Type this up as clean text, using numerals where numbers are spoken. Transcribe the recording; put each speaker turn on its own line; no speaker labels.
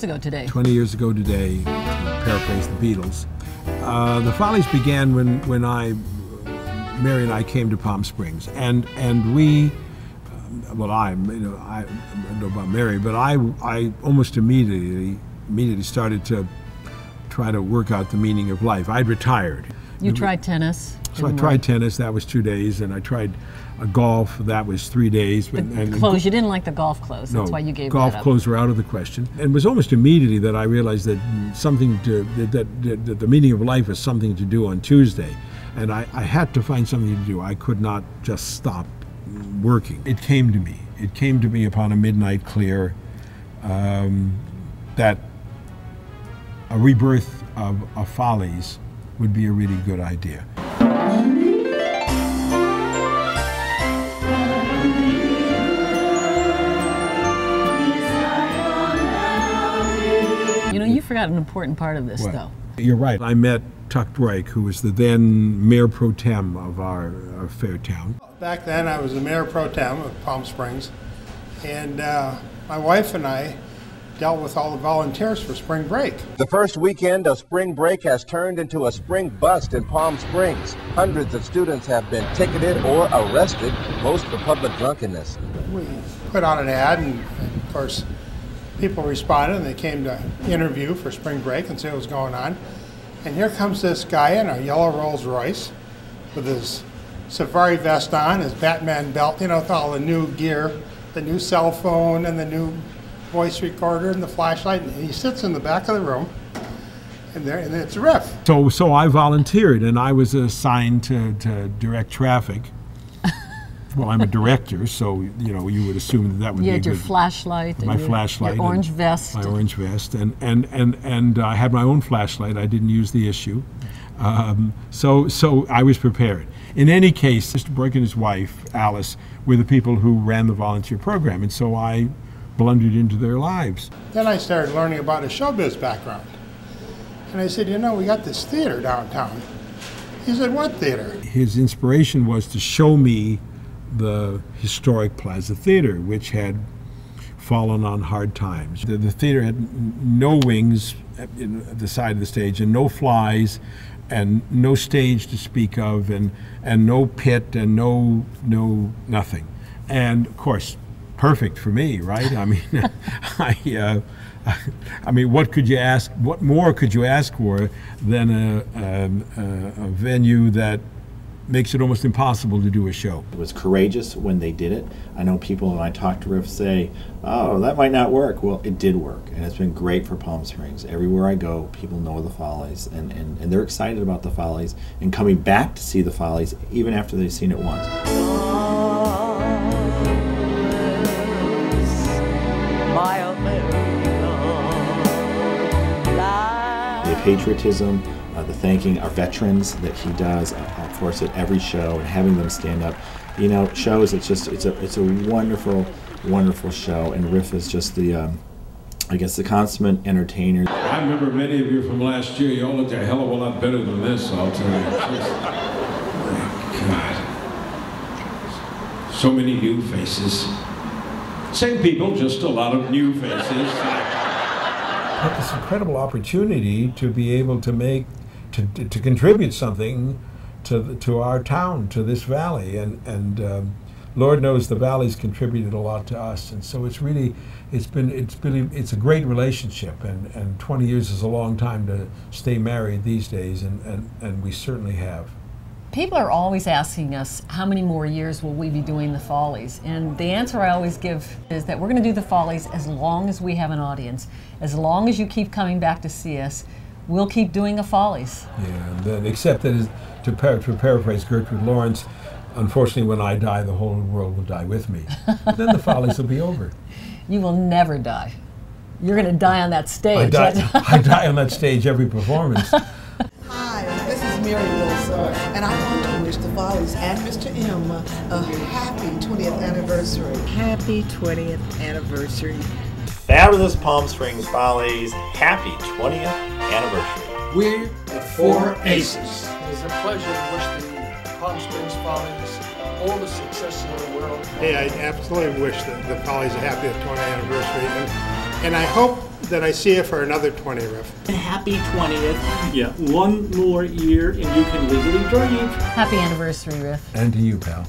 ago today.
20 years ago today, to paraphrase the Beatles. The Follies began when Mary and I came to Palm Springs, and we, well, I don't know about Mary, but I almost immediately started to try to work out the meaning of life. I'd retired.
You tried tennis.
So I tried tennis, that was 2 days, and I tried golf, that was 3 days.
The clothes, you didn't like the golf clothes, that's why you gave that up.
Golf clothes were out of the question. And it was almost immediately that I realized that that the meaning of life is something to do on Tuesday. And I had to find something to do. I could not just stop working. It came to me. It came to me upon a midnight clear that a rebirth of Follies would be a really good idea.
You know, you forgot an important part of this, though.
You're right. I met Tuck Drake, who was the then mayor pro tem of our fair town.
Back then, I was the mayor pro tem of Palm Springs, and my wife and I dealt with all the volunteers for spring break.
The first weekend of spring break has turned into a spring bust in Palm Springs. Hundreds of students have been ticketed or arrested, most for public drunkenness.
We put out an ad, and of course, people responded, and they came to interview for spring break and see what was going on. And here comes this guy in a yellow Rolls Royce with his safari vest on, his Batman belt, you know, with all the new gear, the new cell phone and the new voice recorder and the flashlight, and he sits in the back of the room, and it's Riff.
So I volunteered, and I was assigned to direct traffic. Well, I'm a director, so you know you would assume that would be
you had your
good,
flashlight,
my flashlight,
your orange vest,
my orange vest, and I had my own flashlight. I didn't use the issue, so I was prepared. In any case, Mr. Burke and his wife Alice were the people who ran the volunteer program, and so I blundered into their lives.
Then I started learning about his showbiz background. And I said, you know, we got this theater downtown. He said, what theater?
His inspiration was to show me the historic Plaza Theater, which had fallen on hard times. The theater had no wings at the side of the stage, and no flies, and no stage to speak of, and no pit, and no nothing. And of course, perfect for me, right? I mean, I mean, what could you ask? What more could you ask for than a venue that makes it almost impossible to do a show?
It was courageous when they did it. I know people when I talk to Riff say, "Oh, that might not work." Well, it did work, and it's been great for Palm Springs. Everywhere I go, people know the Follies, and they're excited about the Follies and coming back to see the Follies even after they've seen it once. The patriotism, the thanking our veterans that he does, of course, at every show, and having them stand up, you know, shows it's a wonderful, wonderful show. And Riff is just the, I guess, the consummate entertainer.
I remember many of you from last year. You all looked a hell of a lot better than this, I'll tell you. God, so many new faces. Same people, just a lot of new faces.
This incredible opportunity to be able to make, to contribute something to our town, to this valley, and Lord knows the valley's contributed a lot to us, and so it's really, it's a great relationship, and 20 years is a long time to stay married these days, and we certainly have.
People are always asking us, how many more years will we be doing the Follies? And the answer I always give is that we're going to do the Follies as long as we have an audience. As long as you keep coming back to see us, we'll keep doing the Follies.
Yeah, and then, except that, to paraphrase Gertrude Lawrence, unfortunately when I die, the whole world will die with me. Then the Follies will be over.
You will never die. You're going to die on that stage.
I die on that stage every performance.
Hi, this is Mary Wilson, and I want to wish the Follies and Mr. M a happy 20th anniversary.
Happy 20th anniversary.
Fabulous Palm Springs Follies, happy 20th anniversary.
We the Four Aces.
It is a pleasure to wish the Palm Springs Follies all the success in the world.
Hey, I absolutely wish the Follies a happy 20th anniversary, and I hope that I see you for another 20, Riff.
Happy 20th. Yeah, one more year and you can legally breathe.
Happy anniversary, Riff.
And to you, pal.